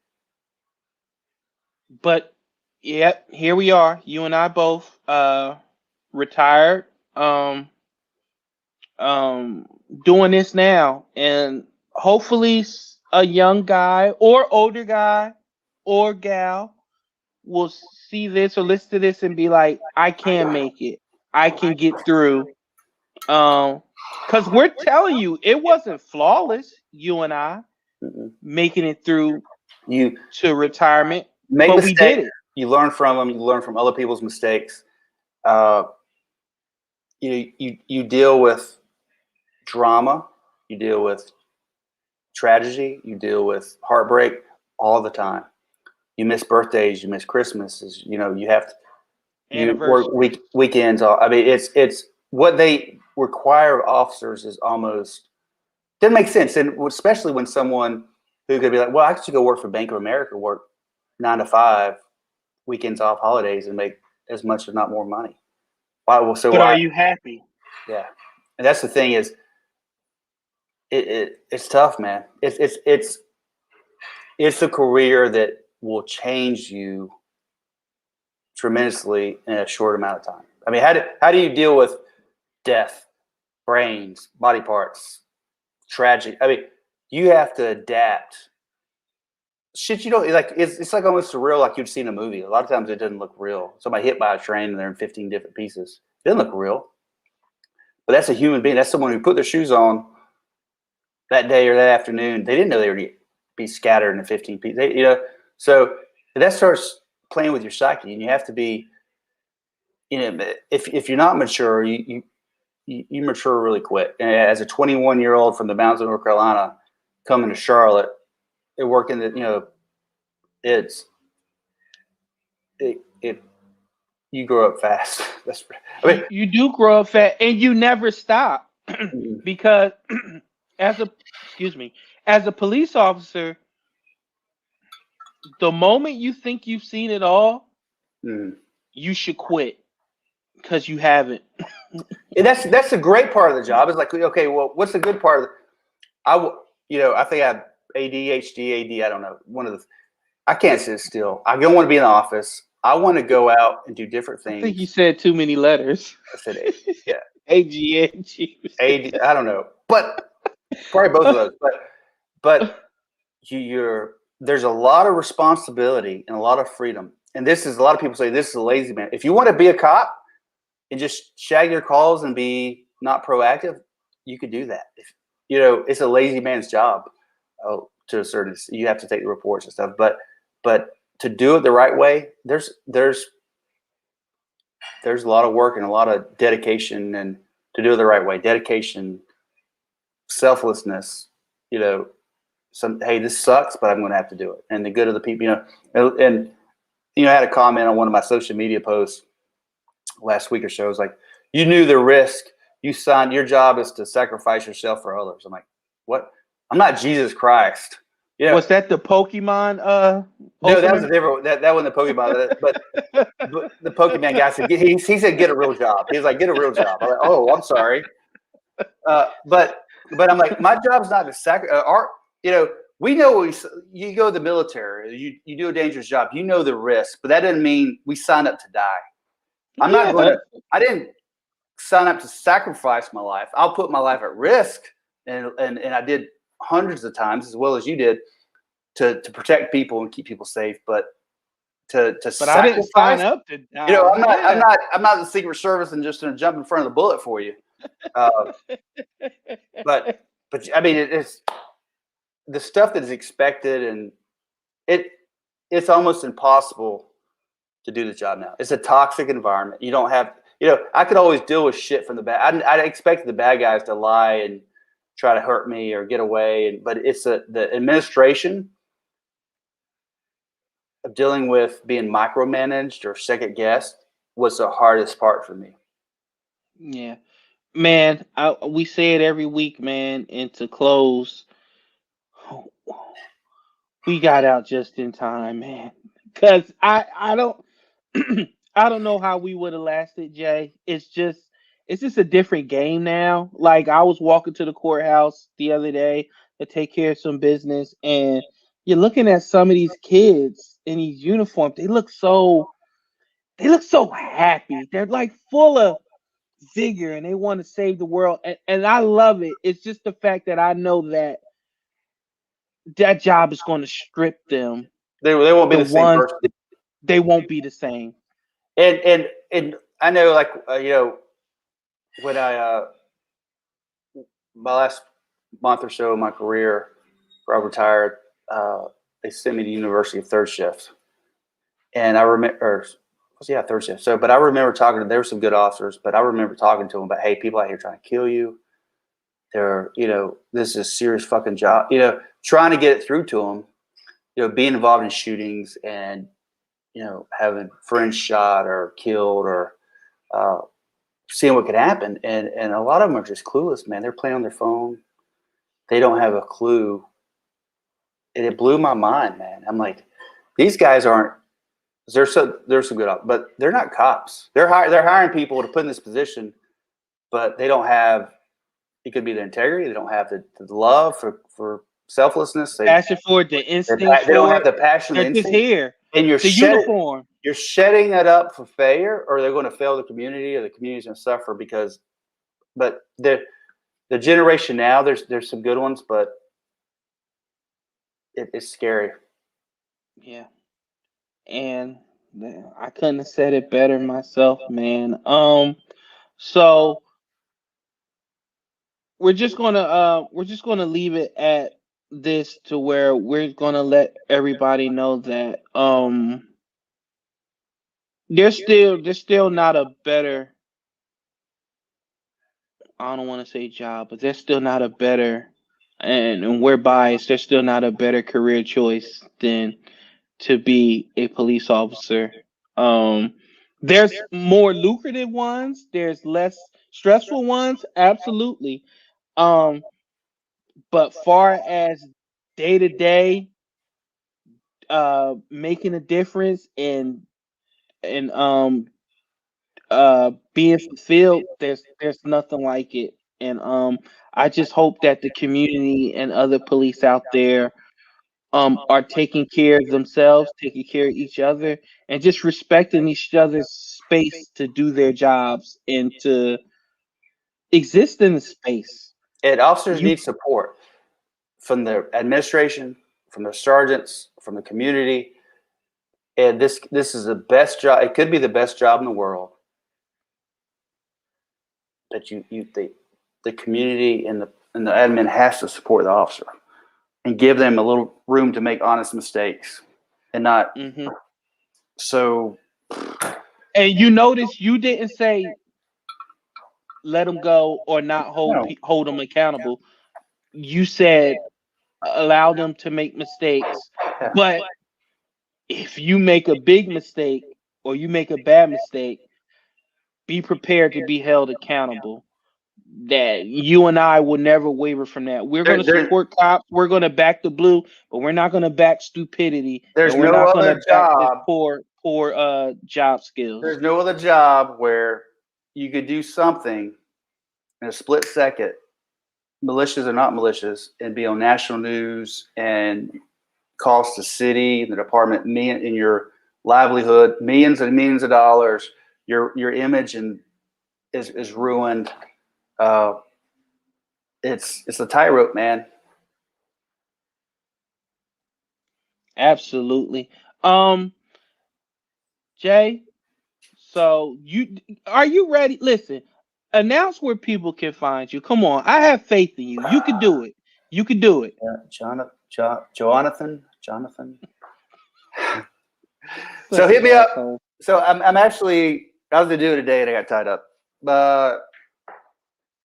But yeah, here we are. You and I both retired, doing this now, and hopefully a young guy or older guy or gal will see this or listen to this and be like, I can make it. I can get through. Because we're telling you, it wasn't flawless, you and I making it through to retirement. But we did it. You learn from them. You learn from other people's mistakes. You deal with drama. You deal with tragedy. You deal with heartbreak all the time. You miss birthdays. You miss Christmases. You have to. You work weekends. It's what they require of officers is almost doesn't make sense, and especially when someone who could be like, well, I could go work for Bank of America, work 9 to 5, weekends off, holidays, and make as much, if not more, money. Are you happy? Yeah, and that's the thing is, it's tough, man. It's a career that will change you tremendously in a short amount of time. How do you deal with death, brains, body parts, tragedy? You have to adapt. Shit, you don't like. It's like almost surreal, like you'd see in a movie. A lot of times it doesn't look real. Somebody hit by a train and they're in 15 different pieces. It doesn't look real. But that's a human being. That's someone who put their shoes on that day or that afternoon. They didn't know they would be scattered into 15 pieces. So that starts playing with your psyche, and you have to be. If you're not mature, you mature really quick. And as a 21-year-old from the mountains of North Carolina coming to Charlotte, and working you grow up fast. You do grow up fast, and you never stop because as a police officer, the moment you think you've seen it all, you should quit because you haven't. And that's a great part of the job. It's like, okay, well, what's the good part of it? I think I have ADHD, AD, I don't know. I can't sit still. I don't want to be in the office. I want to go out and do different things. I think you said too many letters. I said A, yeah. AGNG. AD, I don't know. But probably both of those. But there's a lot of responsibility and a lot of freedom. And a lot of people say this is a lazy man. If you want to be a cop and just shag your calls and be not proactive, you could do that. It's a lazy man's job. To a certain extent, you have to take the reports and stuff, but to do it the right way, there's a lot of work and a lot of dedication, and to do it the right way, dedication, selflessness. Hey, this sucks, but I'm going to have to do it, and the good of the people. And I had a comment on one of my social media posts last week or so. It was like, you knew the risk. You signed. Your job is to sacrifice yourself for others. I'm like, what? I'm not Jesus Christ. Was that the Pokemon? No, that was a different. That wasn't the Pokemon. But the Pokemon guy said he said get a real job. He was like, get a real job. I'm like, oh, I'm sorry. But I'm like, my job's not to sacrifice. We know you go to the military, you do a dangerous job, you know the risk, but that doesn't mean we sign up to die. I'm not going to. I didn't sign up to sacrifice my life. I'll put my life at risk, and I did hundreds of times as well as you did to protect people and keep people safe. But to sacrifice, I didn't sign up to die. I'm not the Secret Service and just going to jump in front of the bullet for you. But I mean, it's the stuff that is expected, and it's almost impossible to do the job now. It's a toxic environment. You don't have, I could always deal with shit from the bad. I expected the bad guys to lie and try to hurt me or get away, but it's the administration of dealing with being micromanaged or second guessed was the hardest part for me. Yeah, man. We say it every week, man. And to close, we got out just in time, man. Because I don't I don't know how we would have lasted, Jay. It's just a different game now. Like, I was walking to the courthouse the other day to take care of some business, and you're looking at some of these kids in these uniforms. They look so happy. They're like full of vigor, and they want to save the world. And I love it. It's just the fact that I know that job is going to strip them. They won't be the same person. They won't be the same. And I know, like, when I my last month or so of my career, where I retired, they sent me to University of third shift, and I remember, third shift. So, but I remember talking to, there were some good officers, but I remember talking to them about, hey, people out here trying to kill you. They're, this is a serious fucking job. Trying to get it through to them. Being involved in shootings and having friends shot or killed, or seeing what could happen. And a lot of them are just clueless, man. They're playing on their phone. They don't have a clue. And it blew my mind, man. I'm like, these guys aren't, they're some good, but they're not cops. They're hiring people to put in this position, but they don't have, it could be the integrity. They don't have the love for selflessness. Passion for it, the instinct. They don't have the passion. They're just here. And the uniform. You're setting that up for failure, or they're going to fail the community, or the community's going to suffer because. But the generation now, there's some good ones, but it's scary. Yeah, and I couldn't have said it better myself, man. So we're just gonna leave it at this, to where we're gonna let everybody know that there's still not a better, I don't want to say job, but there's still not a better, and we're biased, there's still not a better career choice than to be a police officer. There's more lucrative ones, there's less stressful ones, absolutely. But far as day to day, making a difference and being fulfilled, there's nothing like it. And I just hope that the community and other police out there are taking care of themselves, taking care of each other, and just respecting each other's space to do their jobs and to exist in the space. And officers need support from the administration, from the sergeants, from the community. And this is the best job. It could be the best job in the world. But the community and the admin has to support the officer and give them a little room to make honest mistakes, and not so. And you notice you didn't say let them go or not hold them accountable. You said allow them to make mistakes, but if you make a big mistake or you make a bad mistake, be prepared to be held accountable. That you and I will never waver from that. We're going to support cops. We're going to back the blue, but we're not going to back stupidity. There's we're no not other job. Poor job skills. There's no other job where you could do something in a split second militias or not militias, and be on national news and cost the city and the department in your livelihood millions and millions of dollars. Your image is ruined. It's a tightrope, man. Absolutely. Jay, so are you ready? Listen, announce where people can find you. Come on, I have faith in you. You can do it. You can do it. Jonathan. So hit me up. So I'm actually, I was to do it today and I got tied up.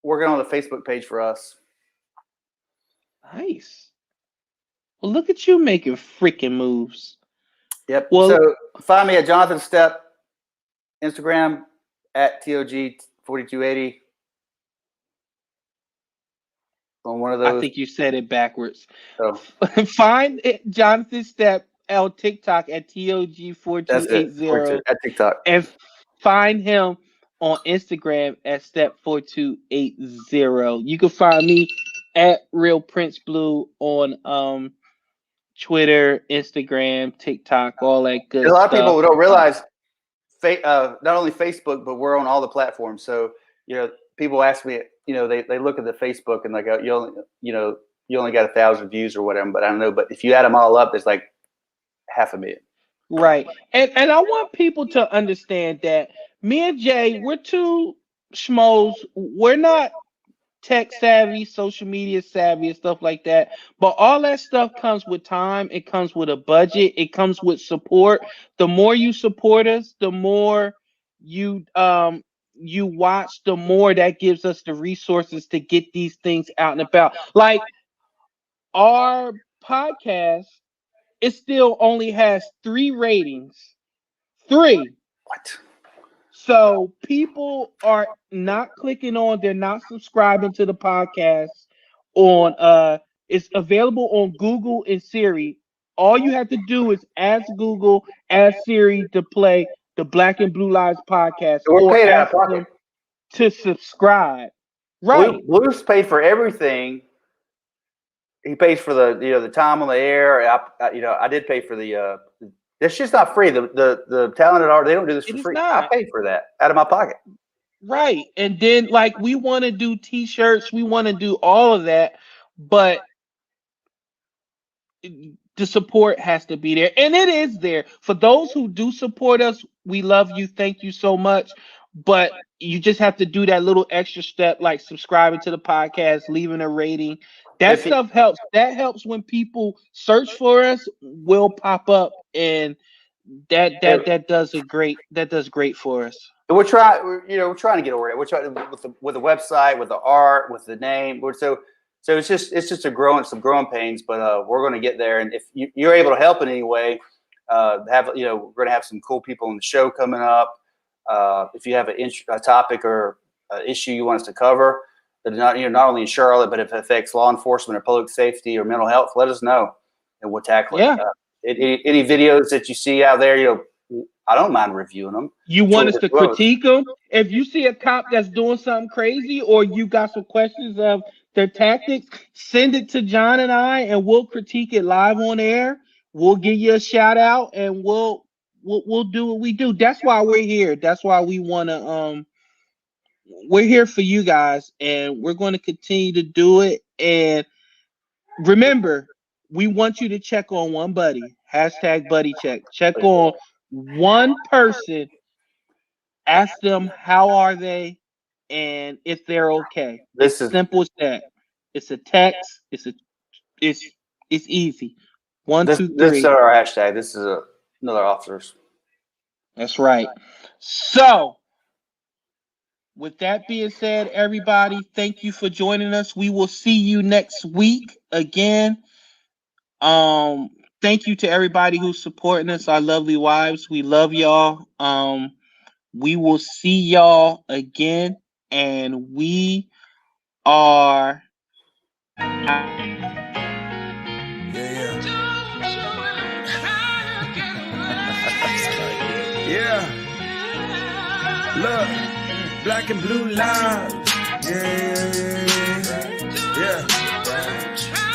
Working on the Facebook page for us. Nice. Well, look at you making freaking moves. Yep. Well, so find me at Jonathan Step, Instagram at TOG4280. On one of those. I think you said it backwards. So find Jonathan Step on TikTok at TOG4280 at TikTok. And find him on Instagram at Step4280. You can find me at Real Prince Blue on Twitter, Instagram, TikTok, all that good stuff. A lot of people don't realize not only Facebook, but we're on all the platforms. So, people ask me, they look at the Facebook and they go, you only got 1,000 views or whatever, but I don't know. But if you add them all up, there's like 500,000. Right. And I want people to understand that me and Jay, we're two schmoes. We're not tech savvy, social media savvy, and stuff like that. But all that stuff comes with time. It comes with a budget. It comes with support. The more you support us, the more you watch, the more that gives us the resources to get these things out and about. Like our podcast, it still only has 3 ratings. 3. What? So people are not clicking on, they're not subscribing to the podcast on it's available on Google and Siri. All you have to do is ask Google, ask Siri to play the Black and Blue Lives podcast. We're paid out of pocket to subscribe. Right. Blue's paid for everything. He pays for the time on the air. I did pay for the. It's just not free. The talented art, they don't do this for free. I pay for that out of my pocket. Right. And then we want to do t-shirts, we want to do all of that, but the support has to be there. And it is there. For those who do support us, we love you. Thank you so much. But you just have to do that little extra step, like subscribing to the podcast, leaving a rating. That stuff helps. That helps when people search for us. We'll pop up, and that does great for us. We're trying to get over it. We're trying with the website, with the art, with the name. So it's just some growing pains, but we're going to get there. And if you're able to help in any way, we're going to have some cool people on the show coming up. If you have a topic or issue you want us to cover, that not only in Charlotte, but if it affects law enforcement or public safety or mental health, let us know and we'll tackle it. Any videos that you see out there, I don't mind reviewing them. You want us to critique them? If you see a cop that's doing something crazy, or you got some questions of their tactics, send it to John and I, and we'll critique it live on air. We'll give you a shout out, and we'll do what we do. That's why we're here. That's why we want to we're here for you guys, and we're going to continue to do it. And remember, we want you to check on one buddy. #buddy check. Check on one person. Ask them how are they and if they're okay. It's simple as that. It's a text. It's easy. 1, 2, 3. This is our hashtag. This is another officer's. That's right. So, with that being said, everybody, thank you for joining us. We will see you next week again. Thank you to everybody who's supporting us, our lovely wives. We love y'all. We will see y'all again, and we are Yeah. Look, Black and Blue Lives. Yeah. bruh.